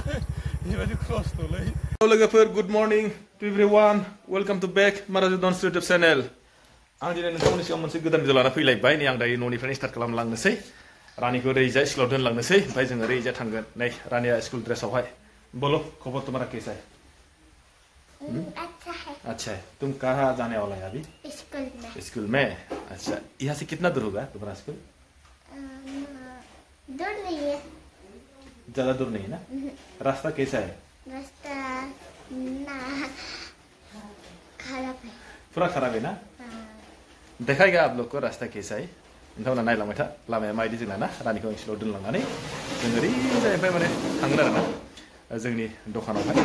Hello logoफोर, good morning to everyone. Welcome to back Maraju Dons YouTube channel. आं दिनै नोंथांमोननि सिगाङाव मोनसे गोदान भिडिअ लाना फैलायबाय। नै आं दायो न'निफ्रायनो स्टार्ट खालामलांनोसै। रानीखौ ओरैजाय स्कुलाव दोनलांनोसै, ओमफ्राय जों ओरैजाय थांगोन। नै रानीया स्कुल ड्रेसआवहाय। बोलो, खबर तुम्हारा कैसा है? अच्छा है। अच्छा है। तुम कहाँ जाने वाला है अभी? स्कूल में। स्कूल में? अच्छा। यहाँ से कितना दूर होगा तुम्हारा स्कूल? दूर नहीं है। ज़्यादा दूर नहीं है ना? रास्ता कैसा है? रास्ता ना खराब है। पूरा खराब है ना? देखाएगा आप लोग को रास्ता कैसा है? नोंथांमोना नायलांबाय था लामाया माबायदि जोंना ना रानीखौ स्कुलाव दोनलांनानै जों ओरैजायनिफ्राय माने थांगोन आरो ना जोंनि दखानावहाय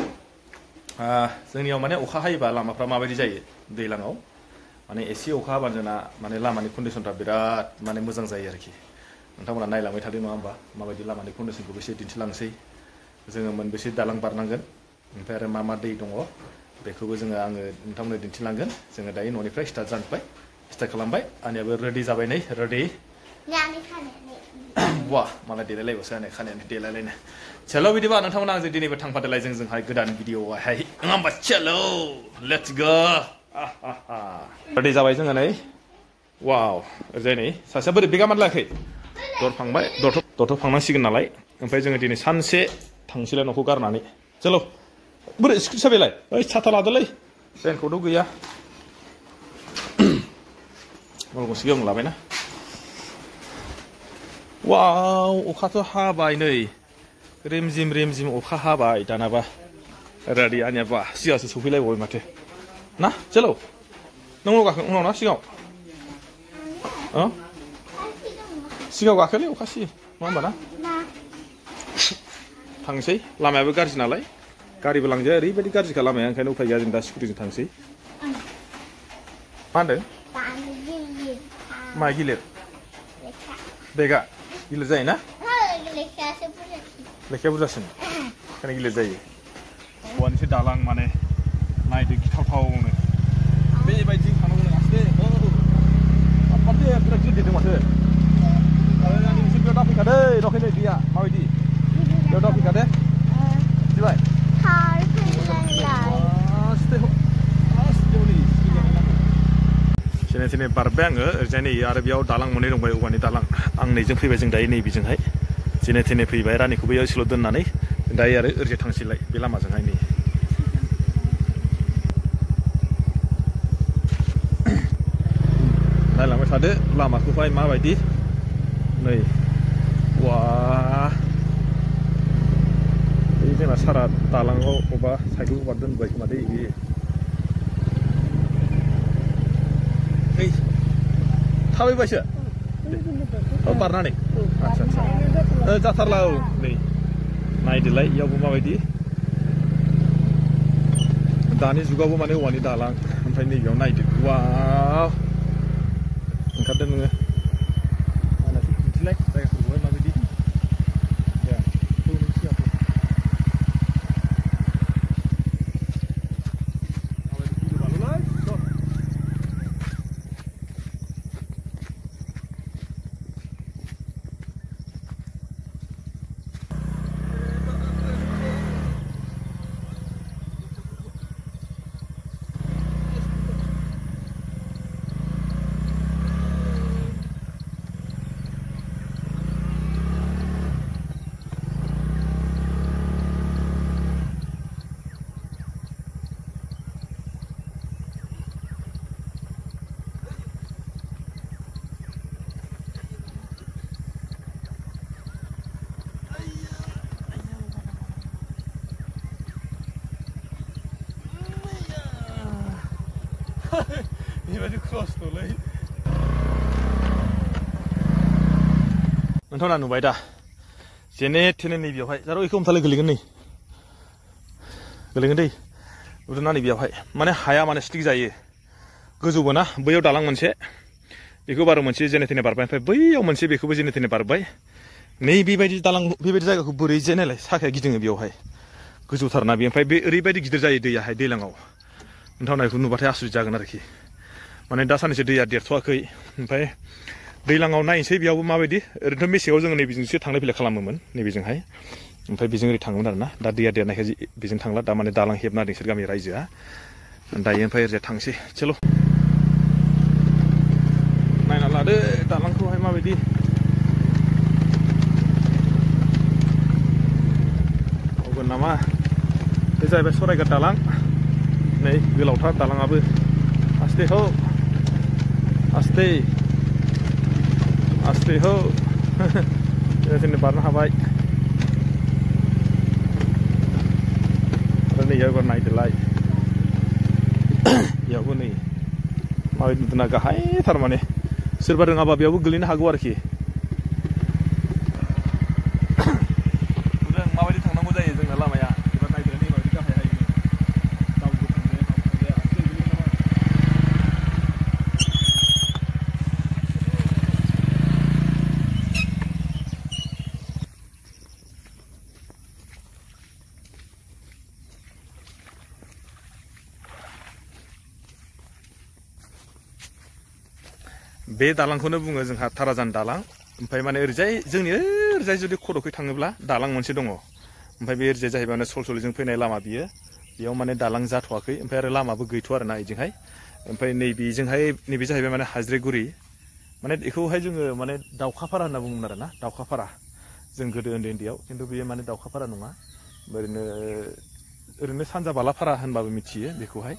जोंनियाव माने अखा हायोबा लामाफ्रा माबायदि जायो दैलाङाव माने एसे अखा हाबानो जोंना माने लामानि कन्डिसनफ्रा बिराद माने मोजां जायो आरोखि नोंथांमोना नायलांबाय थादों नङा होमबा माबायदि लामानि कन्डिसनखौबो एसे दिन्थिलांसै जोङो मोनबेसे दालां बारनांगोन ओमफ्राय आरो मा मा दै दङ बेखौबो आङो नोंथांमोननो दिन्थिलांगोन जोङो दायो न'निफ्राय स्टार्ट जानबाय स्टार्ट खालामबाय आंनियाबो रेडि जाबाय नै रेडि वाह मालाय देलायलायबावसो आंनि खानायानो देलायलायनो चलो बिदिबा नोंथांमोना आंजों दिनैबो थांफादोलाय जोंहाय गोदान भिडिअआवहाय नङा होमबा चलो लेट्स गो रेडि जाबाय जोङो नै वाव ओरैजाय नै सासेया बोरै बेगा मानो लायाखै दरफांबाय दरथ' फांनांसिगोन नालाय ओमफ्राय जोङो दिनै सानसे थांसैलाय न'खौ गारनानै चलो बोरै स्कुल साबायलाय ओइ साथा लादोलै रेनक'टआव गैया गंसे गोबां लाबायना वाव अखाथ' हाबाय नै रिमझिम रिमझिम अखा हाबाय दानाबा रेडि आंनिया बा सिगाङावसो सफैलायबावबाय माथो ना चलो नोंल' गाखो उनाव ना सिगाङाव सिगाङाव गाखोलै अखा सियो नङा होमबा ना थांसै लामायाबो गाज्रि नालाय गारिबो लांजाया ओरैबायदि गाज्रिखा लामाया ओंखायनो उफाय गैया जों दा स्कुटिजों थांसै मा होनदों मा गिलिर बेगा गिलिर जायो ना लेखाया बुरजासिन ओंखायनो गिलिर जायो औवानिसो दालां माने नायदो गिथावथावनो बेबायदि थांनांगौ नङासै माथो बिराद गिदिर देरदों माथो आंनि मोनसे बेयाव दाफैखादो रखैनो दैया माबायदि बेयाव दाफैखादे मिथिबाय जेने थेने बारबाय आङो ओरैजाय नै आरो बेयाव दालां मोननै दंबाय औवानि दालां आं नैजों फैबाय जों दायो नैबेजोंहाय जेने थेने फैबाय रानीखौबो बेयाव स्कुलाव दोननानै दायो आरो ओरैजाय थांसैलाय बे लामाजोंहाय नै नायलांबाय थादो लामाखौहाय माबायदि नै वा बे जोंना सारा दालाङाव अबा साइकेल अबा दोनबाय खोमा दै बे थाबायबायसो बारनानै आच्छा आच्छा जाथारला औ नै नायदोलाय इयावबो माबायदि दानि जुगावबो माने औवानि दालां ओमफ्राय नैबेयाव नायदो वाव ओंखारदों नोङो आंनासो दिन्थिलाय जायगाफोरखौहाय माबायदि बेबायदि खस्थ'लै नोंथांमोना नुबाय दा जेने थेने नै बेयावहाय जारो बेखौ हमथालाय गोलैगोन नै गोलैगोन दै उदुनानै बेयावहाय माने हाया माने स्टिक जायो गोजौबो ना बैयाव दालां मोनसे बेखौ बारो मोनसे जेने थेने बारबाय ओमफ्राय बैयाव मोनसे बेखौबो जेने थेने बारबाय नै बेबायदि दालां बेबायदि जायगाखौ बोरै जेनायलाय साखाया गिदिङो बेयावहाय गोजौथारना बे ओमफ्राय बे ओरैबायदि गिदिर जायो दैयाहाय दैलाङाव नोंथांमोना बेखौ नुबाथाय आसुरित जागोन आरोखि माने दा साननैसो दैया देरथ'वाखै ओमफ्राय दैलाङाव नायनोसै बेयावबो माबायदि ओरैनोथ' मेसेङाव जोङो नैबेजोंसो थांलाय फैलाय खालामोमोन नैबेजोंहाय ओमफ्राय बेजों ओरै थाङोमोन आरोना दा दैया देरनायखाय बेजों थांला दा माने दालां हेबना होदों बिसोर गामि रायजोआ दायो ओमफ्राय ओरैजाय थांसै चलो नायना लादो दालांखौहाय माबायदि मावगोन नामा बे जाहैबाय सराइघाट दालां नै गोलावथार दालाङाबो आस्ते हो आस्ते आस्ते हो जोंनो बारनो हाबाय आरो नै एबार नायदोलाय बेयावबो नै माबायदि नुदोंना गाहाय थारमाने सोरबा रोङाबा बेयावबो गोलैनो हागौ आरोखि माबायदि थांनांगौ जायो जोंना लामाया एबार नायदो नै माबायदि गाहाय दावबो थांजाया आस्ते गोलैयो नामा बे दालांखौनो बुङो जोंहा थाराजान दालां ओमफ्राय माने ओरैजाय जोंनि ओरैजाय जुदि खर'खै थाङोब्ला दालां मोनसे दङ ओमफ्राय बे ओरैजाय जाहैबाय सलसलिजों फैनाय लामा बियो बेयाव माने दालां जाथ'वाखै ओमफ्राय आरो लामाबो गैथ'आ आरोना बेजोंहाय ओमफ्राय नैबेजोंहाय नैबे जाहैबाय माने हाजिरेगुरि माने बेखौहाय जोङो माने दाउखाफारा होनना बुङोमोन आरोना दाउखाफारा जों गोदो उन्दैयाव खिन्थु बेयो माने दाउखाफारा नङा ओरैनो सानजा बालाफारा होनबाबो मिथियो बेखौहाय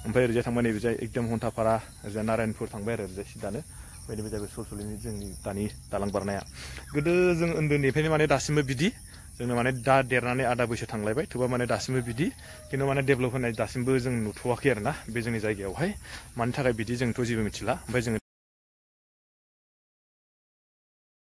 ओमफ्राय ओरैजाय थांबाय नैबेजाय एकदम हन्थाफारा ओरैजाय नारायणपुर थांबाय आरो ओरैजाय सिदानो बेनिफ्राय जाहैबाय सलसलिनि जोंनि दानि दालां बारनाया गोदो जों उन्दैनिफ्रायनो माने दासिमबो बिदि जोंनो माने दा देरनानै आदा बैसो थांलायबाय थेवबा माने दासिमबो बिदि खिन्थु माने डेभेलप होनाय दासिमबो जों नुथ'वाखै आरोना बे जोंनि जायगायावहाय मानि थाखाय बिदि जोंथ' जेबो मिथिला ओमफ्राय जोङो